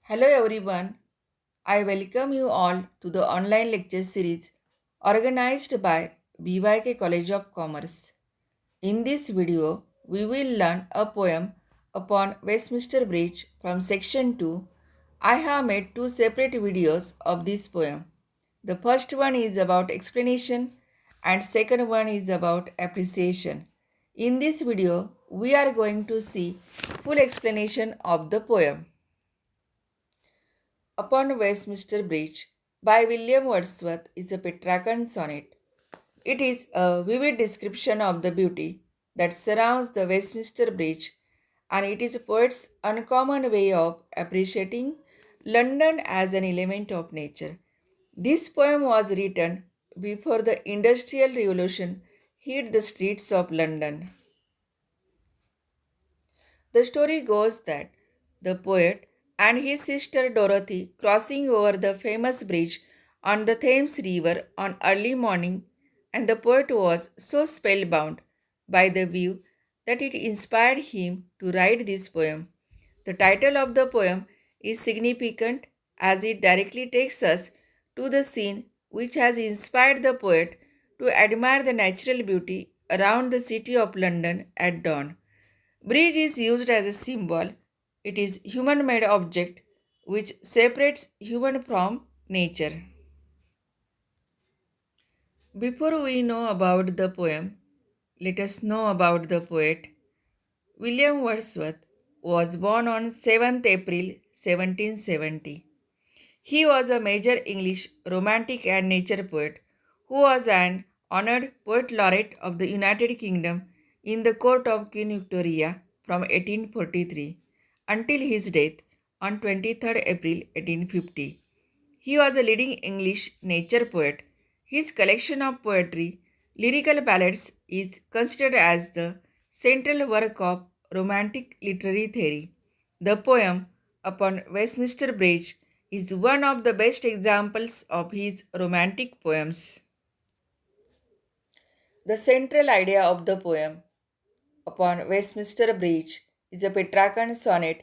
Hello everyone. I welcome you all to the online lecture series organized by BYK College of Commerce. In this video, we will learn a poem upon Westminster Bridge from section 2. I have made two separate videos of this poem. The first one is about explanation and second one is about appreciation. In this video, we are going to see full explanation of the poem. Upon Westminster Bridge by William Wordsworth is a Petrarchan sonnet. It is a vivid description of the beauty that surrounds the Westminster Bridge, and it is a poet's uncommon way of appreciating London as an element of nature. This poem was written before the Industrial Revolution hit the streets of London. The story goes that the poet and his sister Dorothy crossing over the famous bridge on the Thames River on early morning, and the poet was so spellbound by the view that it inspired him to write this poem. The title of the poem is significant as it directly takes us to the scene which has inspired the poet to admire the natural beauty around the city of London at dawn. Bridge is used as a symbol. It is human-made object which separates human from nature. Before we know about the poem, let us know about the poet. William Wordsworth was born on 7th April 1770. He was a major English romantic and nature poet who was an honored poet laureate of the United Kingdom in the court of Queen Victoria from 1843 until his death on 23rd April 1850. He was a leading English nature poet. His collection of poetry, lyrical ballads, is considered as the central work of Romantic literary theory. The poem upon Westminster Bridge is one of the best examples of his romantic poems. The central idea of the poem upon Westminster Bridge is a Petrarchan sonnet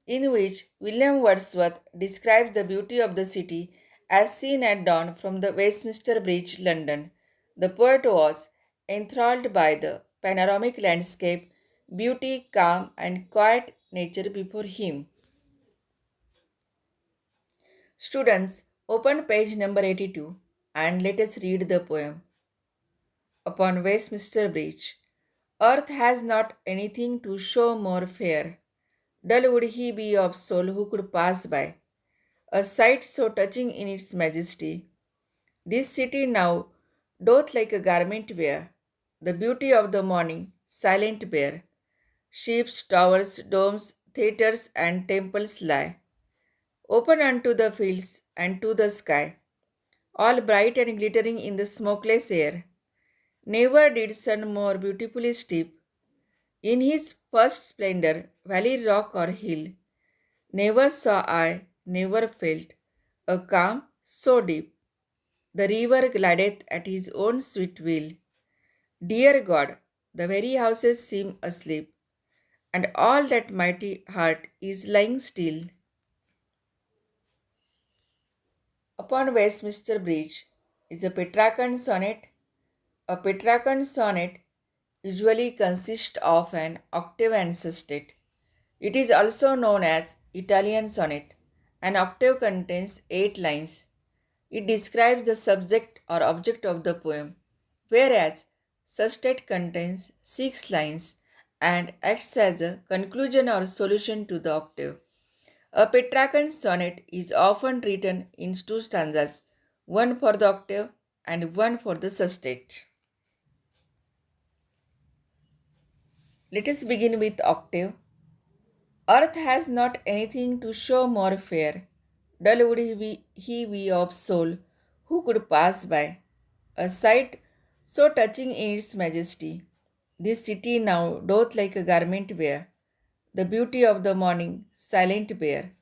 in which William Wordsworth describes the beauty of the city as seen at dawn from the Westminster Bridge, London. The poet was enthralled by the panoramic landscape, beauty, calm, and quiet nature before him. Students, open page number 82 and let us read the poem. Upon Westminster Bridge, earth has not anything to show more fair. Dull would he be of soul who could pass by, a sight so touching in its majesty. This city now doth like a garment wear, the beauty of the morning, silent bare. Ships, towers, domes, theatres, and temples lie, open unto the fields and to the sky, all bright and glittering in the smokeless air. Never did sun more beautifully steep in his first splendor, valley, rock, or hill. Never saw I, never felt a calm so deep. The river glideth at his own sweet will. Dear God, the very houses seem asleep, and all that mighty heart is lying still. Upon Westminster Bridge is a Petrarchan sonnet. A Petrarchan sonnet usually consists of an octave and sestet. It is also known as Italian sonnet. An octave contains 8 lines. It describes the subject or object of the poem, whereas sestet contains 6 lines and acts as a conclusion or solution to the octave. A Petrarchan sonnet is often written in two stanzas, one for the octave and one for the sestet. Let us begin with octave. Earth has not anything to show more fair. Dull would he be of soul who could pass by, a sight so touching in its majesty. This city now doth like a garment wear, the beauty of the morning, silent bare.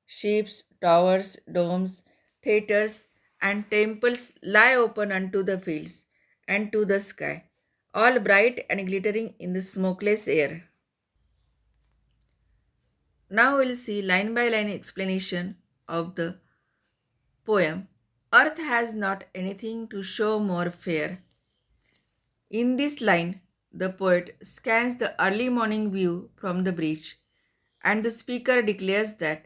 Ships, towers, domes, theatres, and temples lie open unto the fields and to the sky, all bright and glittering in the smokeless air. Now we'll see line by line explanation of the poem. Earth has not anything to show more fair. In this line, the poet scans the early morning view from the bridge, and the speaker declares that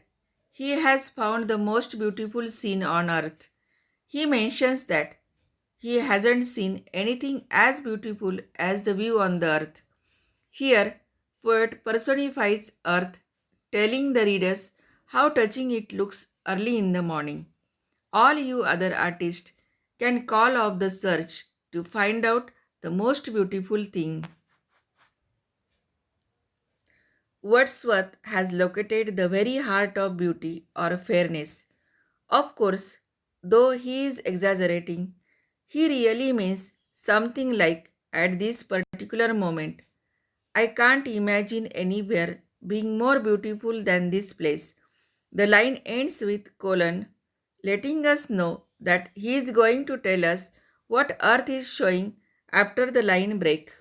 he has found the most beautiful scene on earth. He mentions that he hasn't seen anything as beautiful as the view on the earth. Here, poet personifies earth, telling the readers how touching it looks early in the morning. All you other artists can call off the search to find out the most beautiful thing. Wordsworth has located the very heart of beauty or fairness. Of course, though he is exaggerating, he really means something like at this particular moment. I can't imagine anywhere being more beautiful than this place. The line ends with colon, letting us know that he is going to tell us what earth is showing after the line break.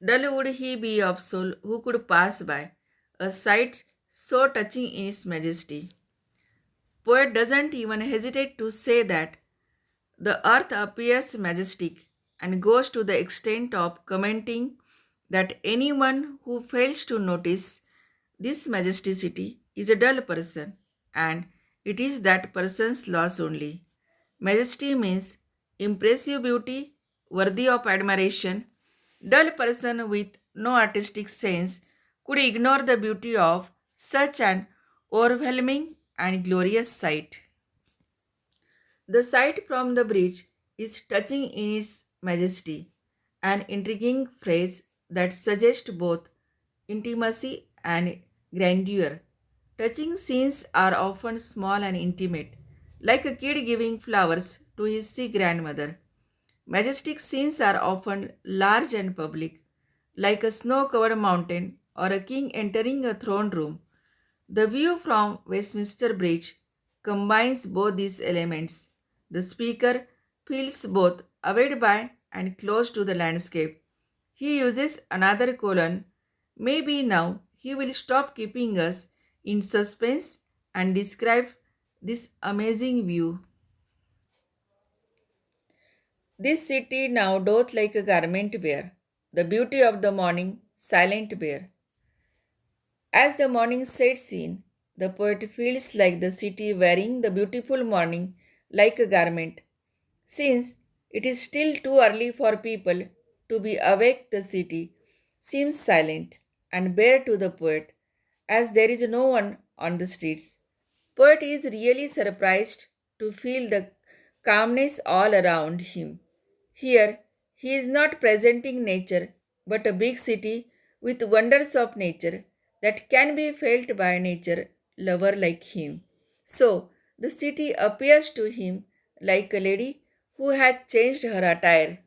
Dull would he be of soul who could pass by, a sight so touching in its majesty. Poet doesn't even hesitate to say that the earth appears majestic and goes to the extent of commenting that anyone who fails to notice this majesticity is a dull person, and it is that person's loss only. Majesty means impressive beauty, worthy of admiration. Dull person with no artistic sense could ignore the beauty of such an overwhelming and glorious sight. The sight from the bridge is touching in its majesty, an intriguing phrase that suggests both intimacy and grandeur. Touching scenes are often small and intimate, like a kid giving flowers to his sick grandmother. Majestic scenes are often large and public, like a snow covered mountain or a king entering a throne room. The view from Westminster Bridge combines both these elements. The speaker feels both awed by and close to the landscape. He uses another colon. Maybe now he will stop keeping us in suspense and describe this amazing view. This city now doth like a garment wear, the beauty of the morning, silent bear. As the morning sets in, the poet feels like the city wearing the beautiful morning like a garment. Since it is still too early for people to be awake, the city seems silent and bare to the poet, as there is no one on the streets. Poet is really surprised to feel the calmness all around him. Here, he is not presenting nature, but a big city with wonders of nature that can be felt by a nature lover like him. So, the city appears to him like a lady who had changed her attire.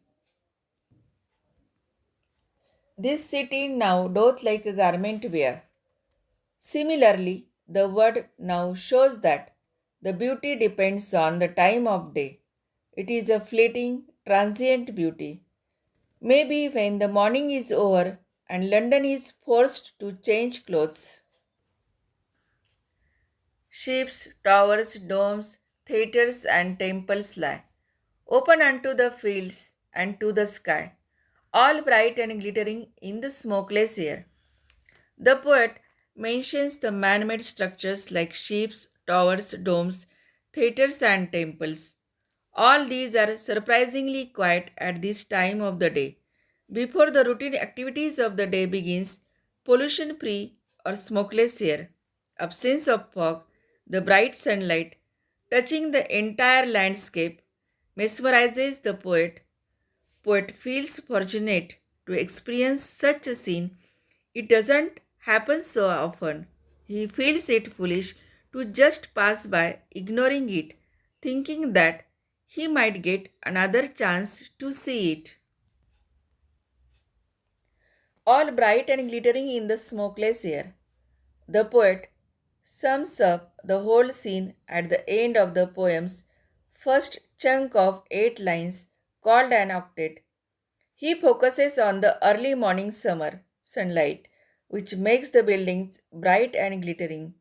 This city now doth like a garment wear. Similarly, the word now shows that the beauty depends on the time of day. It is a fleeting, transient beauty. Maybe when the morning is over and London is forced to change clothes. Ships, towers, domes, theatres, and temples lie, open unto the fields and to the sky, all bright and glittering in the smokeless air. The poet mentions the man made structures like ships, towers, domes, theatres, and temples. All these are surprisingly quiet at this time of the day. Before the routine activities of the day begins, pollution free or smokeless air, absence of fog, the bright sunlight touching the entire landscape mesmerizes the poet. Poet feels fortunate to experience such a scene. It doesn't happen so often. He feels it foolish to just pass by, ignoring it, thinking that he might get another chance to see it. All bright and glittering in the smokeless air. The poet sums up the whole scene at the end of the poem's first chunk of 8 lines called an octet. He focuses on the early morning summer. sunlight, which makes the buildings bright and glittering.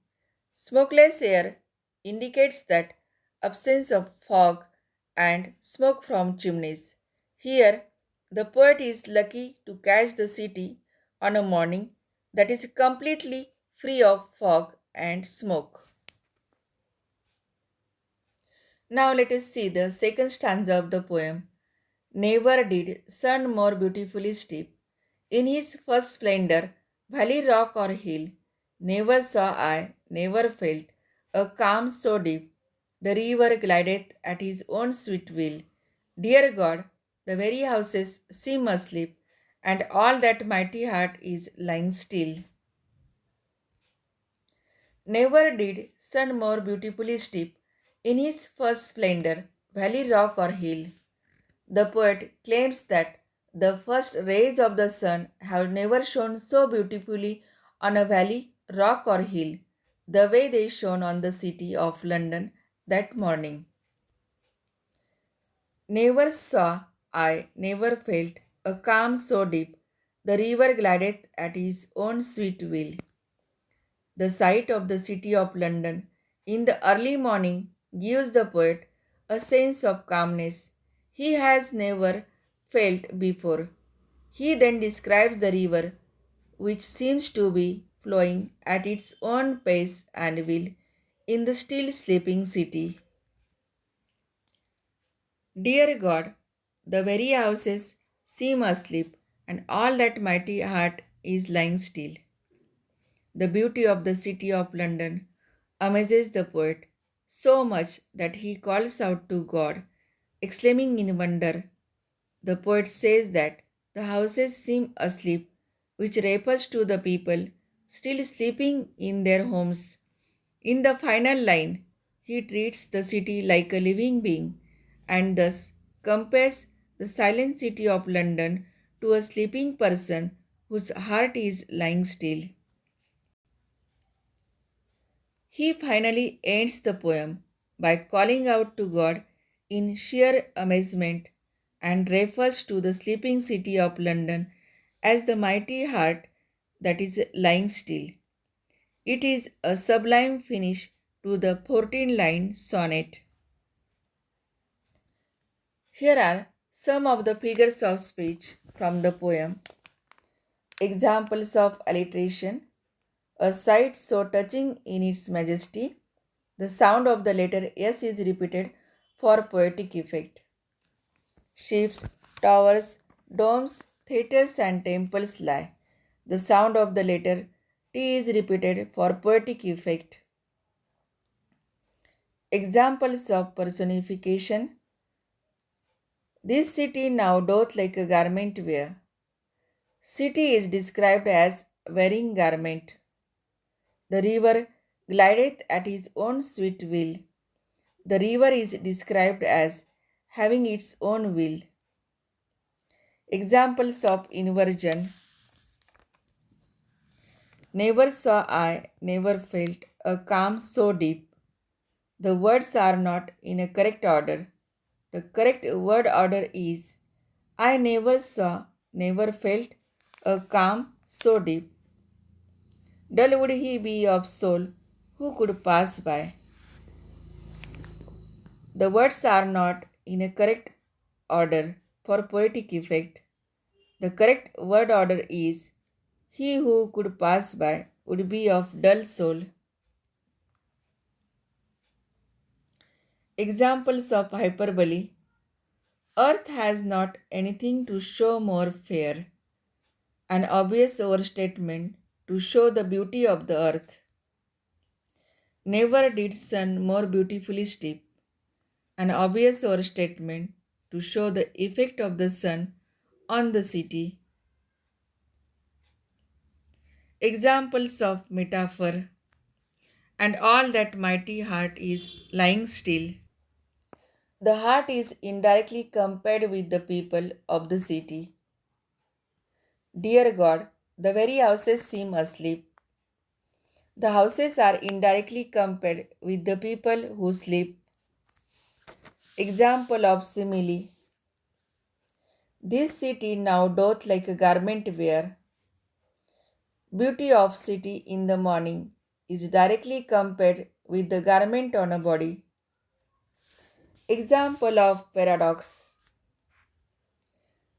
Smokeless air indicates that absence of fog and smoke from chimneys. Here, the poet is lucky to catch the city on a morning that is completely free of fog and smoke. Now let us see the second stanza of the poem. Never did sun more beautifully steep in his first splendor, valley, rock, or hill. Never saw I, never felt a calm so deep. The river glideth at his own sweet will. Dear God, the very houses seem asleep, and all that mighty heart is lying still. Never did sun more beautifully steep in his first splendor, valley, rock, or hill. The poet claims that the first rays of the sun have never shone so beautifully on a valley, rock, or hill, the way they shone on the city of London that morning. Never saw I, never felt a calm so deep, the river glideth at his own sweet will. The sight of the city of London in the early morning gives the poet a sense of calmness he has never felt before. He then describes the river, which seems to be flowing at its own pace and will in the still sleeping city. Dear God, the very houses seem asleep, and all that mighty heart is lying still. The beauty of the city of London amazes the poet so much that he calls out to God, exclaiming in wonder. The poet says that the houses seem asleep, which refers to the people still sleeping in their homes. In the final line, he treats the city like a living being and thus compares the silent city of London to a sleeping person whose heart is lying still. He finally ends the poem by calling out to God in sheer amazement and refers to the sleeping city of London as the mighty heart that is lying still. It is a sublime finish to the 14-line sonnet. Here are some of the figures of speech from the poem. Examples of alliteration. A sight so touching in its majesty, the sound of the letter S is repeated for poetic effect. Ships, towers, domes, theatres, and temples lie. The sound of the letter T is repeated for poetic effect. Examples of personification. This city now doth like a garment wear. City is described as wearing garment. The river glideth at his own sweet will. The river is described as having its own will. Examples of inversion. Never saw I, never felt a calm so deep. The words are not in a correct order. The correct word order is I never saw, never felt a calm so deep. Dull would he be of soul who could pass by. The words are not in a correct order for poetic effect. The correct word order is he who could pass by would be of dull soul. Examples of hyperbole. Earth has not anything to show more fair. An obvious overstatement to show the beauty of the earth. Never did sun more beautifully steep. An obvious overstatement to show the effect of the sun on the city. Examples of metaphor. And all that mighty heart is lying still. The heart is indirectly compared with the people of the city. Dear God, the very houses seem asleep. The houses are indirectly compared with the people who sleep. Example of simile. This city now doth like a garment wear. Beauty of city in the morning is directly compared with the garment on a body. Example of paradox.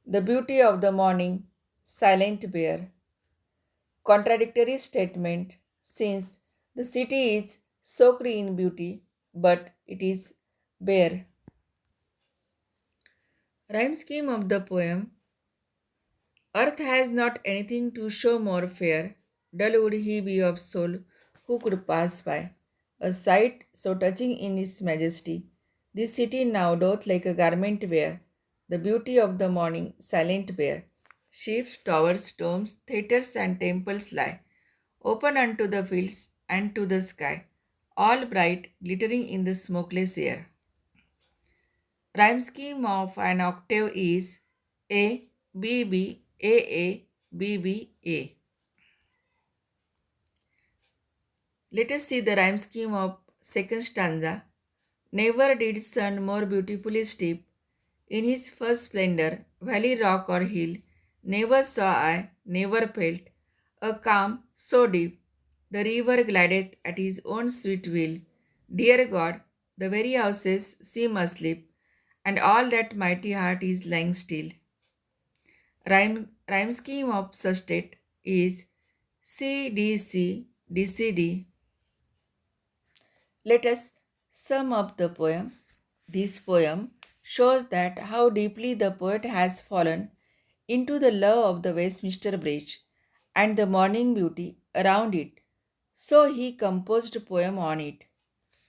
The beauty of the morning, silent bear. Contradictory statement since the city is soaked in beauty, but it is bare. Rhyme scheme of the poem. Earth has not anything to show more fair. Dull would he be of soul who could pass by. A sight so touching in its majesty. This city now doth like a garment wear. The beauty of the morning, silent bare. Ships, towers, domes, theatres, and temples lie, open unto the fields and to the sky, all bright, glittering in the smokeless air. Rhyme scheme of an octave is A, B, B, A, A, B, B, A. Let us see the rhyme scheme of second stanza. Never did sun more beautifully steep in his first splendor, valley, rock, or hill. Never saw I, never felt a calm so deep. The river glideth at his own sweet will. Dear God, the very houses seem asleep, and all that mighty heart is lying still. Rhyme scheme of sestet is C D C D C D. Let us sum up the poem. This poem shows that how deeply the poet has fallen into the love of the Westminster Bridge and the morning beauty around it. So he composed a poem on it.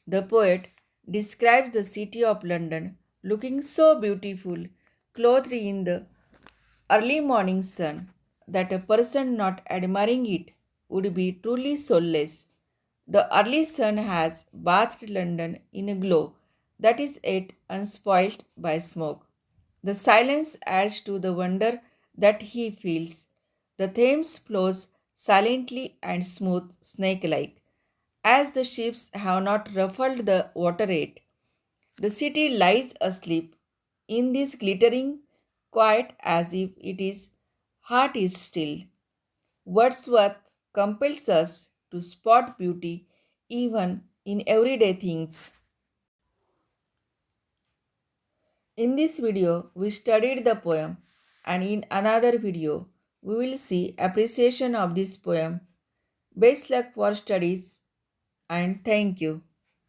The poet describes the city of London looking so beautiful, clothed in the early morning sun, that a person not admiring it would be truly soulless. The early sun has bathed London in a glow that is yet unspoilt by smoke. The silence adds to the wonder that he feels. The Thames flows silently and smooth, snake like, as the ships have not ruffled the water yet. The city lies asleep in this glittering quiet as if its heart is still. Wordsworth compels us to spot beauty even in everyday things. In this video, we studied the poem, and in another video, we will see appreciation of this poem. Best luck for studies and thank you.